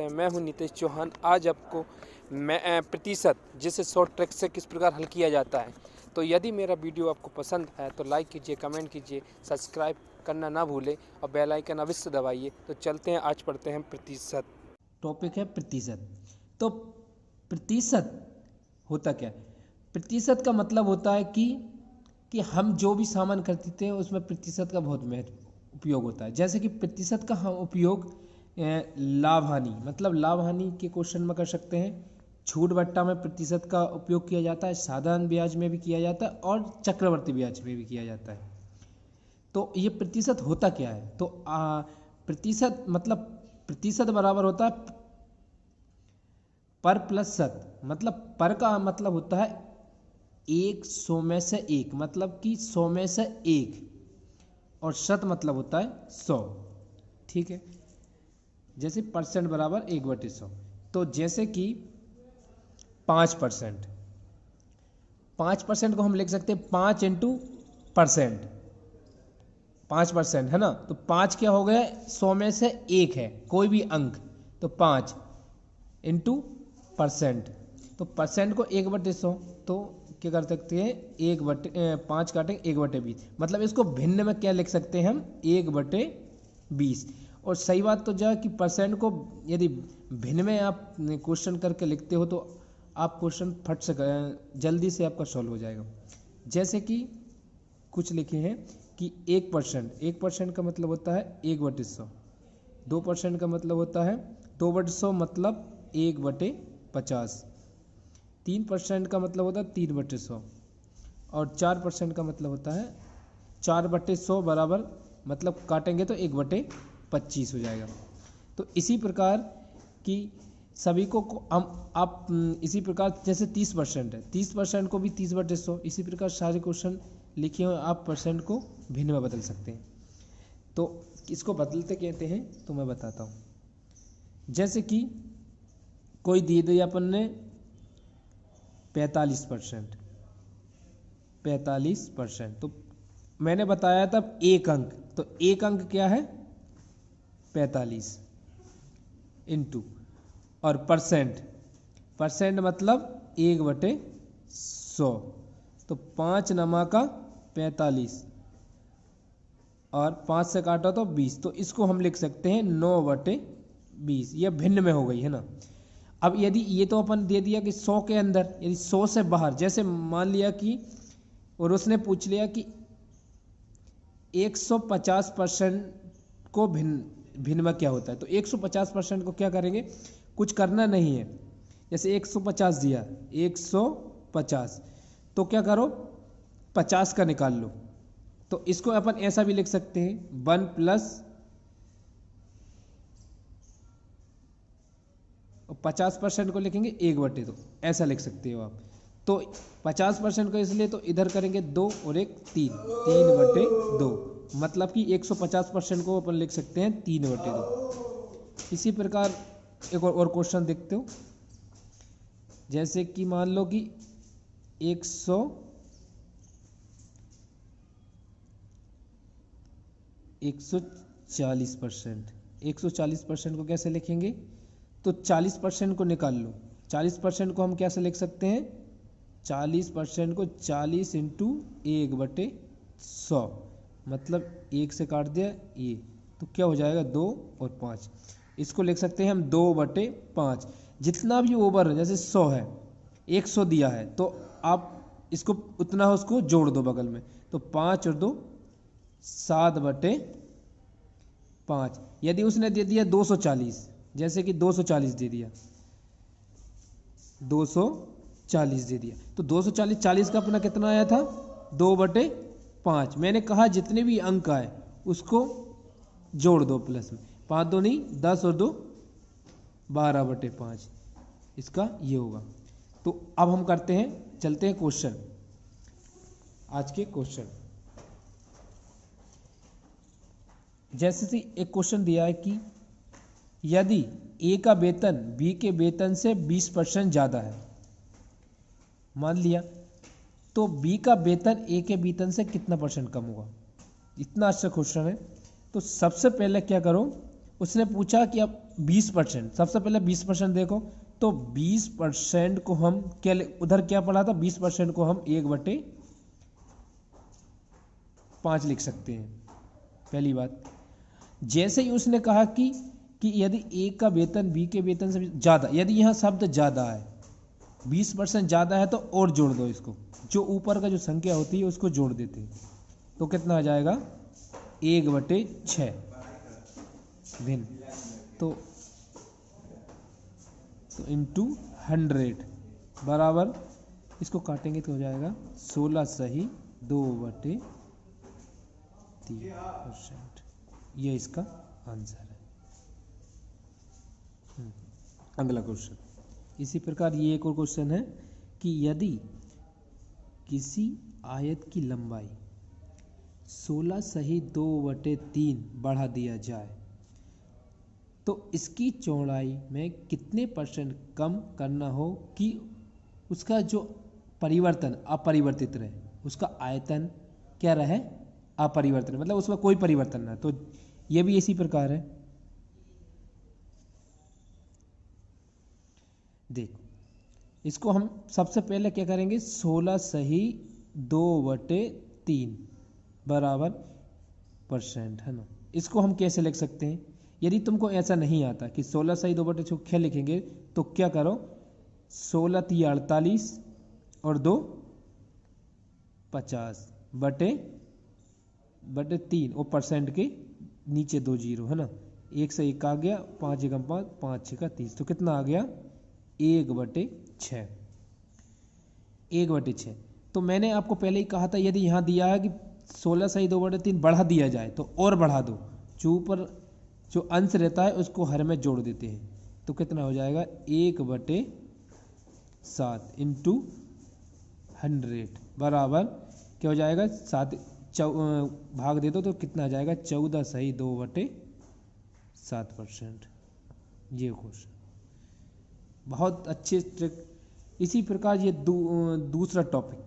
करते हैं। मैं हूं नीतीश चौहान। आज आपको मैं प्रतिशत जिसे शॉर्ट ट्रिक से किस प्रकार हल किया जाता है। तो यदि मेरा वीडियो आपको पसंद है तो लाइक कीजिए, कमेंट कीजिए, सब्सक्राइब करना ना भूलें और बेल आइकन अवश्य दबाइए। तो चलते हैं, आज पढ़ते हैं प्रतिशत। टॉपिक है प्रतिशत। तो प्रतिशत होता क्या है? प्रतिशत का मतलब होता है कि हम जो भी सामान खरीदते हैं उसमें प्रतिशत का बहुत महत्व उपयोग होता है। जैसे कि प्रतिशत का हम उपयोग लाभ हानि, मतलब लाभ हानि के क्वेश्चन में कर सकते हैं। छूट बट्टा में प्रतिशत का उपयोग किया जाता है, साधारण ब्याज में भी किया जाता है और चक्रवर्ती ब्याज में भी किया जाता है। तो ये प्रतिशत होता क्या है? तो प्रतिशत मतलब प्रतिशत बराबर होता है पर प्लस शत। मतलब पर का मतलब होता है 100 में से एक, मतलब कि 100 में से एक, और शत मतलब होता है 100। ठीक है, जैसे परसेंट बराबर 1/100। तो जैसे कि 5%, 5% को हम लिख सकते हैं 5 इंटू परसेंट, 5% है ना। तो 5 क्या हो गया? 100 में से एक है कोई भी अंक, तो 5 इंटू परसेंट। तो परसेंट को 1/100, तो क्या कर सकते हैं 5 काटेंगे 1/20, मतलब इसको भिन्न में क्या लिख सकते हैं हम 1/20। और सही बात तो क्या कि परसेंट को यदि भिन्न में आप क्वेश्चन करके लिखते हो तो आप क्वेश्चन फट से जल्दी से आपका सॉल्व हो जाएगा। जैसे कि कुछ लिखे हैं कि 1%, 1% का मतलब होता है 1/100। 2% का मतलब होता है 2/100, मतलब 1/50। 3% का मतलब होता है 3/100 और 4% का मतलब होता है 4/100 बराबर, मतलब काटेंगे तो 1/25 हो जाएगा। तो इसी प्रकार की सभी को हम आप इसी प्रकार जैसे 30% है, 30% को भी 30/100, इसी प्रकार सारे क्वेश्चन लिखे हुए आप परसेंट को भिन्न में बदल सकते हैं। तो इसको बदलते कहते हैं, तो मैं बताता हूँ। जैसे कि कोई दे दिया अपन ने 45%, 45%, तो मैंने बताया था एक अंक, तो एक अंक क्या है 45 इंटू, और परसेंट, परसेंट मतलब 1/100, तो 5 नमा का 45 और 5 से काटा तो 20, तो इसको हम लिख सकते हैं 9/20। यह भिन्न में हो गई है ना। अब यदि ये तो अपन दे दिया कि 100 के अंदर, यदि 100 से बाहर, जैसे मान लिया कि और उसने पूछ लिया कि 150% को भिन्न में क्या होता है, तो 150% को क्या करेंगे, कुछ करना नहीं है। जैसे 150 दिया, 150, तो क्या करो 50 का निकाल लो। तो इसको अपन ऐसा भी लिख सकते हैं 1 प्लस 50% को लिखेंगे 1/2, ऐसा लिख सकते हो आप। तो 50% को इसलिए तो इधर करेंगे 2 और 1 3, 3/2, मतलब कि 150% को अपन लिख सकते हैं 3/2। इसी प्रकार एक और क्वेश्चन देखते हो। जैसे कि मान लो कि 140%, 140% को कैसे लिखेंगे, तो 40% को निकाल लो। 40% को हम कैसे लिख सकते हैं, 40% को 40 इंटू 1/100, मतलब 1 से काट दिया ये, तो क्या हो जाएगा 2 और 5। इसको लिख सकते हैं हम 2/5। जितना भी ओवर है, जैसे 100 है, 100 दिया है, तो आप इसको उतना उसको जोड़ दो बगल में, तो 5 और 2 7/5। यदि उसने दे दिया 240, जैसे कि 240 दे दिया, 240 दे दिया, तो 240, 40 का अपना कितना आया था 2/5। मैंने कहा जितने भी अंक आए उसको जोड़ दो प्लस में, 5 2 नहीं 10 और 2 12/5, इसका ये होगा। तो अब हम करते हैं, चलते हैं क्वेश्चन, आज के क्वेश्चन। जैसे कि एक क्वेश्चन दिया है कि यदि ए का वेतन बी के वेतन से 20% ज़्यादा है, मान लिया, तो बी का वेतन ए के वेतन से कितना % कम होगा। इतना अच्छा क्वेश्चन है। तो सबसे पहले क्या करो, उसने पूछा कि अब 20%, सबसे पहले 20% देखो, तो 20% को हम क्या उधर क्या पढ़ा था, 20% को हम 1/5 लिख सकते हैं। पहली बात, जैसे ही उसने कहा कि यदि ए का वेतन बी के वेतन से ज़्यादा, यदि यहाँ शब्द ज़्यादा है, 20% ज़्यादा है तो और जोड़ दो इसको, जो ऊपर का जो संख्या होती है उसको जोड़ देते हैं, तो कितना आ जाएगा 1/6 दिन, तो इंटू 100 बराबर, इसको काटेंगे तो हो जाएगा 16 सही 2/3%। ये इसका आंसर है। अगला क्वेश्चन, इसी प्रकार ये एक और क्वेश्चन है कि यदि किसी आयत की लंबाई 16 सही 2/3 बढ़ा दिया जाए तो इसकी चौड़ाई में कितने % कम करना हो कि उसका जो परिवर्तन अपरिवर्तित रहे, उसका आयतन क्या रहे, अपरिवर्तन, मतलब उसमें कोई परिवर्तन ना। तो ये भी इसी प्रकार है। देखो, इसको हम सबसे पहले क्या करेंगे, 16 सही 2/3 बराबर % है ना। इसको हम कैसे लिख सकते हैं, यदि तुमको ऐसा नहीं आता कि 16 सही 2/6 क्या लिखेंगे, तो क्या करो, 16 × 48 और 2 50 बटे 3 और % के नीचे 2 जीरो है ना, 1 से 1 आ गया, 5 × 5 5 × 30, तो कितना आ गया 1/6। 1/6। तो मैंने आपको पहले ही कहा था, यदि यहाँ दिया है कि 16 सही 2/3 बढ़ा दिया जाए तो और बढ़ा दो, जो ऊपर जो अंश रहता है उसको हर में जोड़ देते हैं, तो कितना हो जाएगा 1/7 इंटू 100 बराबर क्या हो जाएगा 7 भाग दे दो तो कितना आ जाएगा 14 सही 2/7%। ये क्वेश्चन बहुत अच्छे ट्रिक। इसी प्रकार ये दूसरा टॉपिक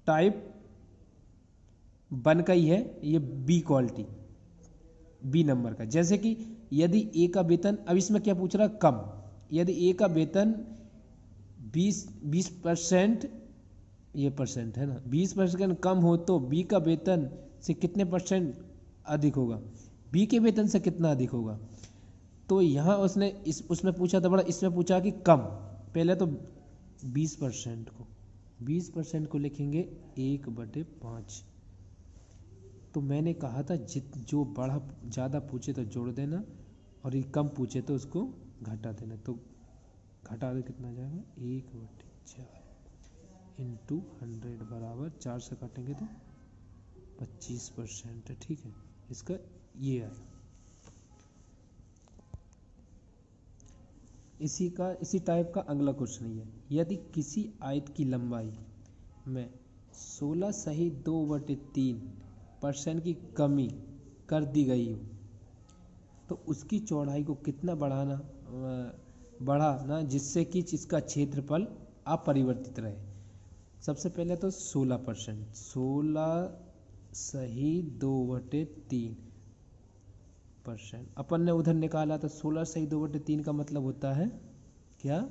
टाइप 1 का ही है, ये बी क्वालिटी, बी नंबर का। जैसे कि यदि ए का वेतन, अब इसमें क्या पूछ रहा, कम, यदि ए का वेतन 20% ये % है ना, 20% कम हो तो बी का वेतन से कितने % अधिक होगा, बी के वेतन से कितना अधिक होगा। तो यहाँ उसने उसमें पूछा था बड़ा, इसमें पूछा कि कम, पहले तो 20% को लिखेंगे 1/5। तो मैंने कहा था जो बड़ा ज़्यादा पूछे तो जोड़ देना और ये कम पूछे तो उसको घटा देना, तो घटा दे कितना जाएगा 1/4 इंटू 100 बराबर 4 से काटेंगे तो 25% है। ठीक है, इसका ये आया। इसी टाइप का अगला क्वेश्चन ये है, यदि किसी आयत की लंबाई में 16 सही 2/3% की कमी कर दी गई हो तो उसकी चौड़ाई को कितना बढ़ाना जिससे कि इसका क्षेत्रफल अपरिवर्तित रहे। सबसे पहले तो 16%, 16 सही 2/3%, अपन ने उधर निकाला तो 16 सही 2/3 का मतलब होता है क्या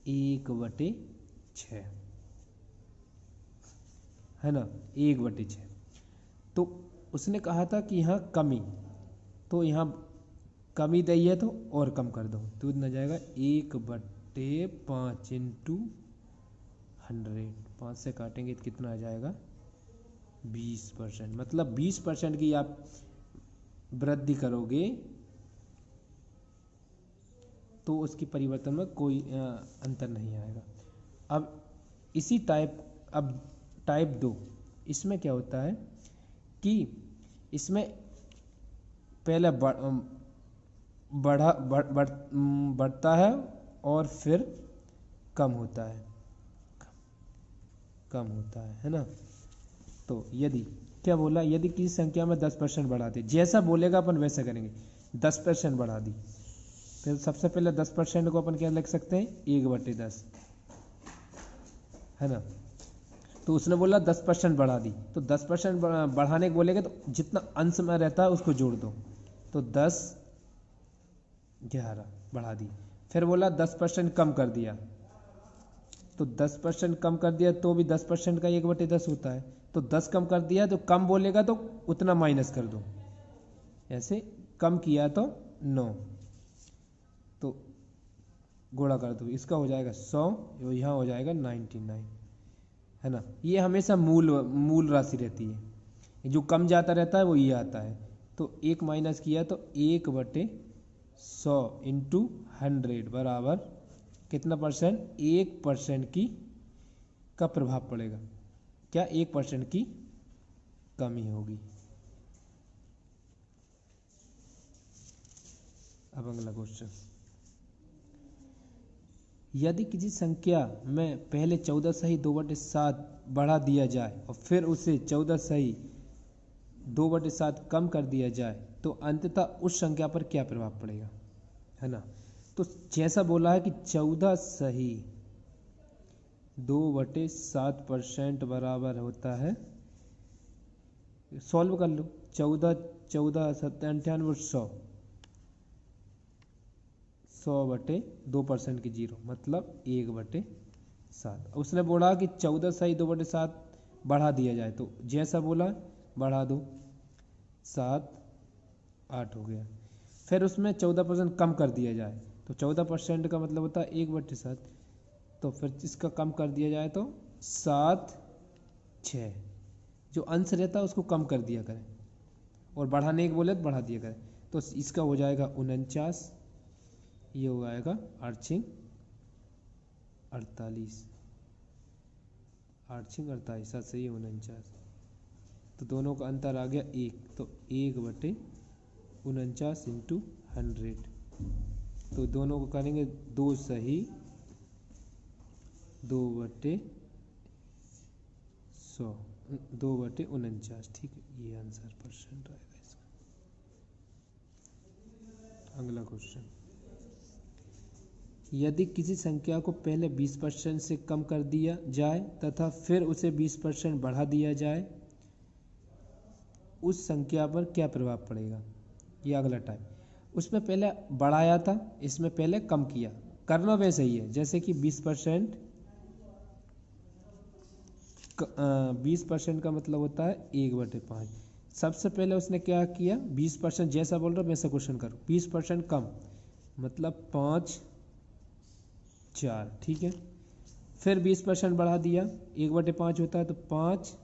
1/6 है ना, 1/6। तो उसने कहा था कि यहाँ कमी, तो यहाँ कमी दी है तो और कम कर दो, तो इतना जाएगा 1/5 इंटू 100, 5 से काटेंगे तो कितना आ जाएगा 20%। मतलब 20% की आप वृद्धि करोगे तो उसकी परिवर्तन में कोई अंतर नहीं आएगा। अब इसी टाइप 2, इसमें क्या होता है कि इसमें पहले बढ़ता है और फिर कम होता है ना। तो यदि क्या बोला, यदि किसी संख्या में 10% बढ़ाते, जैसा बोलेगा अपन वैसा करेंगे, 10% बढ़ा दी, फिर सबसे पहले 10% को अपन क्या लिख सकते हैं 1/10 है ना। तो उसने बोला 10% बढ़ा दी, तो 10% बढ़ाने को बोलेगा तो जितना अंश में रहता है उसको जोड़ दो, तो 10 11 बढ़ा दी। फिर बोला 10% कम कर दिया, तो 10% कम कर दिया तो भी 10% का 1/10 होता है, तो 10 कम कर दिया तो कम बोलेगा तो उतना माइनस कर दो, ऐसे कम किया तो 9, तो गुणा कर दो, इसका हो जाएगा 100, यहाँ हो जाएगा 99, है ना। ये हमेशा मूल राशि रहती है, जो कम जाता रहता है वो ये आता है। तो 1 माइनस किया तो 1/100 इंटू 100 बराबर कितना परसेंट, 1% की का प्रभाव पड़ेगा, क्या 1% की कमी होगी। अब अगला क्वेश्चन, यदि किसी संख्या में पहले 14 सही 2/7 बढ़ा दिया जाए और फिर उसे 14 सही 2/7 कम कर दिया जाए तो अंततः उस संख्या पर क्या प्रभाव पड़ेगा, है ना। तो जैसा बोला है कि 14 सही 2/7% बराबर होता है, सॉल्व कर लो, 14 14 7 98 100/2% की 0 मतलब 1/7। उसने बोला कि 14 सही 2/7 बढ़ा दिया जाए, तो जैसा बोला बढ़ा दो, 7 8 हो गया। फिर उसमें 14% कम कर दिया जाए, तो 14% का मतलब होता है 1/7, तो फिर इसका कम कर दिया जाए तो 7 6, जो अंश रहता है उसको कम कर दिया करें और बढ़ाने को बोले तो बढ़ा दिया करें, तो इसका हो जाएगा 49, ये हो जाएगा 8 48 7 से ये 49, तो दोनों का अंतर आ गया 1, तो 1/49 इंटू 100, तो दोनों को करेंगे 2 सही 2/100 2/49, ठीक है, ये आंसर परसेंट आएगा इसका। अगला क्वेश्चन, यदि किसी संख्या को पहले 20% से कम कर दिया जाए तथा फिर उसे 20% बढ़ा दिया जाए, उस संख्या पर क्या प्रभाव पड़ेगा। ये अगला टाइप, उसमें पहले बढ़ाया था, इसमें पहले कम किया, करना वैसे ही है जैसे कि 20% 20% का मतलब होता है 1/5। सबसे पहले उसने क्या किया, 20% जैसा बोल रहा वैसा क्वेश्चन करो, 20% कम मतलब 5 4, ठीक है। फिर 20% बढ़ा दिया, 1/5 होता है तो 5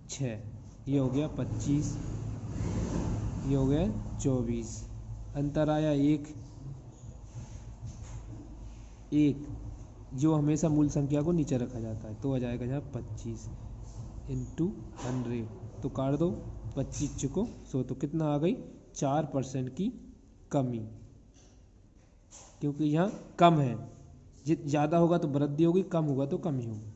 6, ये हो गया 25, ये हो गया 24, अंतर आया 1 1, जो हमेशा मूल संख्या को नीचे रखा जाता है, तो आ जाएगा यहाँ 25 इंटू 100, तो काट दो 25 चुको 100, तो कितना आ गई 4% की कमी, क्योंकि यहाँ कम है, ज़्यादा होगा तो वृद्धि होगी, कम होगा तो कमी होगी।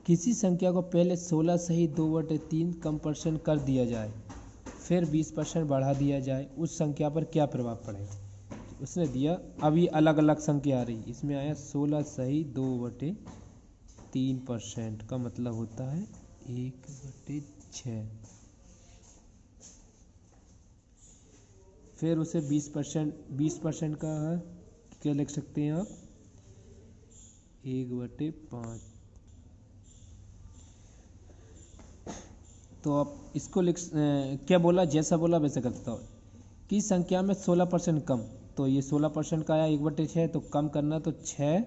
किसी संख्या को पहले 16 सही 2/3 कम परसेंट कर दिया जाए, फिर 20% बढ़ा दिया जाए, उस संख्या पर क्या प्रभाव पड़ेगा। उसने दिया, अब ये अलग अलग संख्या आ रही, इसमें आया 16 सही 2/3% का मतलब होता है 1/6, फिर उसे 20% का क्या लिख सकते हैं आप, 1/5, तो आप इसको क्या बोला, जैसा बोला वैसे करता हो। कि संख्या में 16% कम, तो ये 16% का आया 1/6, तो कम करना तो 6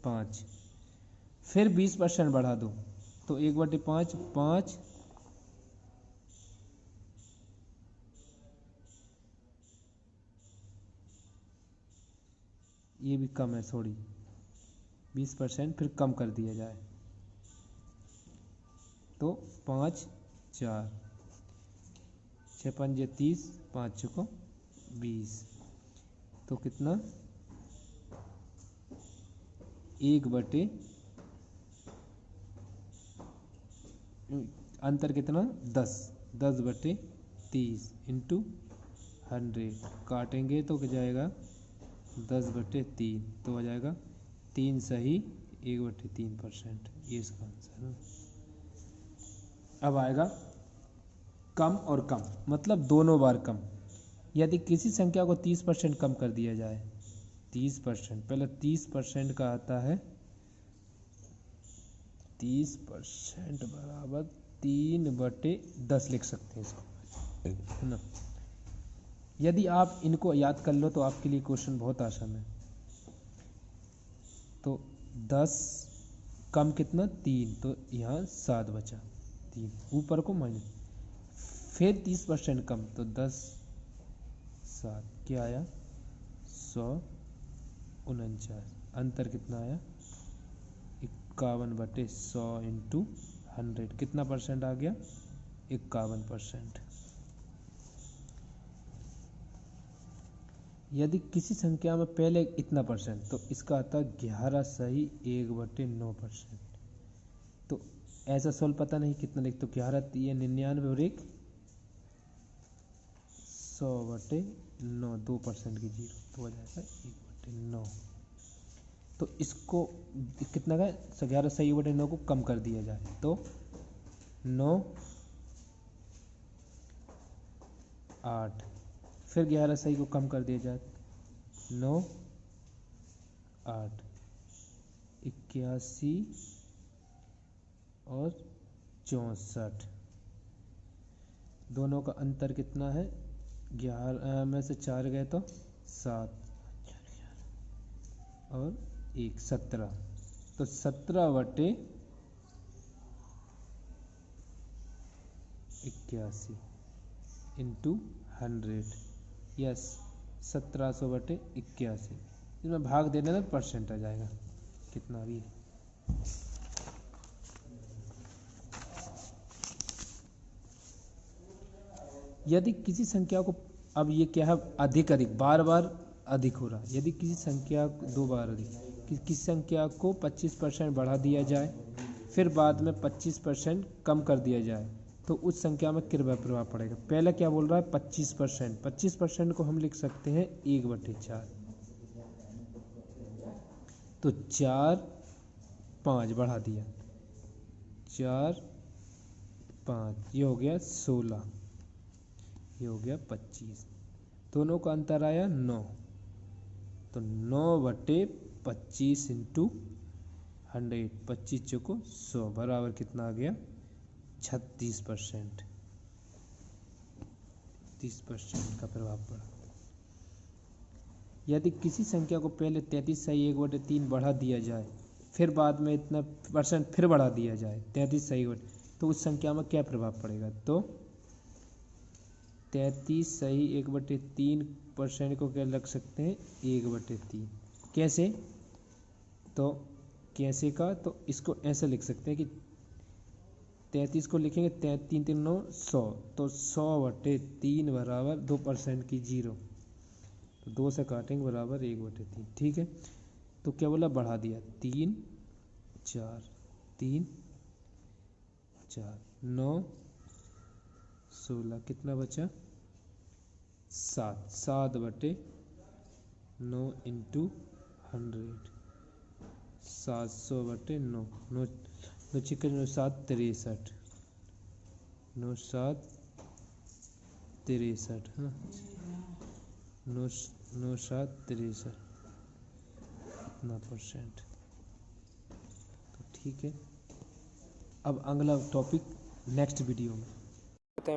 5, फिर 20% बढ़ा दो तो 1/5 5, ये भी कम है सॉरी, 20% फिर कम कर दिया जाए तो 5 4, 6 5 30, 5 6 20, तो कितना 1/, अंतर कितना 10 10/30 इंटू 100, काटेंगे तो क्या जाएगा 10/3 तो हो जाएगा 3 सही 1/3%। ये इसका आंसर है। अब आएगा कम और कम, मतलब दोनों बार कम। यदि किसी संख्या को 30% कम कर दिया जाए, 30%, पहले 30% का आता है 30% बराबर 3/10 लिख सकते हैं इसको, है ना। यदि आप इनको याद कर लो तो आपके लिए क्वेश्चन बहुत आसान है। तो 10 कम कितना 3, तो यहाँ 7 बचा, 3 ऊपर को माइनस, फिर 30% कम तो 10 7 क्या आया 149, अंतर कितना आया 51/100 इंटू 100, कितना परसेंट आ गया 51%। यदि किसी संख्या में पहले इतना परसेंट, तो इसका आता है 11 सही 1/9%। तो ऐसा सोल्व पता नहीं कितना लिख, तो 11 3 99 और 1 100/9, 2% की जीरो, तो हो जाएगा 1/9। तो इसको कितना का 11 सही 1/9 को कम कर दिया जाए तो 9 8, फिर 11 सही को कम कर दिया जाए 9 8 81 और 64, दोनों का अंतर कितना है 11 में से 4 गए तो 7 और 1 17, तो 17/81 इंटू 100, यस 1700/81, इसमें भाग देने में परसेंट आ जाएगा कितना भी है। यदि किसी संख्या को, अब ये क्या है अधिक अधिक बार बार अधिक हो रहा है, यदि किसी संख्या दो बार अधिक, किसी संख्या को 25% बढ़ा दिया जाए फिर बाद में 25% कम कर दिया जाए तो उस संख्या में कितना प्रभाव पड़ेगा। पहले क्या बोल रहा है 25%, 25% को हम लिख सकते हैं 1/4, तो 4 5 बढ़ा दिया 4 5, ये हो गया 16, ये हो गया 25, दोनों का अंतर आया 9, तो 9/25 इंटू 100, 25 चौको 100 बराबर कितना आ गया 36%, 30% का प्रभाव पड़ा। यदि किसी संख्या को पहले 33 सही 1/3 बढ़ा दिया जाए फिर बाद में इतना परसेंट फिर बढ़ा दिया जाए 33 सही, तो उस संख्या में क्या प्रभाव पड़ेगा। तो 33 सही 1/3% को क्या लग सकते हैं 1/3, कैसे, तो कैसे का, तो इसको ऐसे लिख सकते हैं कि 33 को लिखेंगे 3 3 9 100, तो 100/3 बराबर 2% की जीरो, तो 2 से काटेंगे बराबर 1/3, ठीक है। तो क्या बोला बढ़ा दिया 3 4 3 4 9 16, कितना बचा 7, 7/9 इंटू 100, 700/9, 9 चिकन 9 7 63, 9 7 63, हाँ 9 7 63 इतना परसेंट, तो ठीक है। अब अगला टॉपिक नेक्स्ट वीडियो में।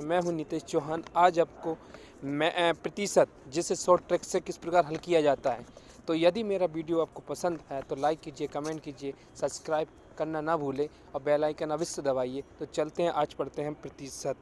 मैं हूं नीतीश चौहान। आज आपको मैं प्रतिशत जिसे शॉर्ट ट्रिक से किस प्रकार हल किया जाता है। तो यदि मेरा वीडियो आपको पसंद है तो लाइक कीजिए, कमेंट कीजिए, सब्सक्राइब करना ना भूलें और बेल आइकन अवश्य दबाइए। तो चलते हैं, आज पढ़ते हैं प्रतिशत।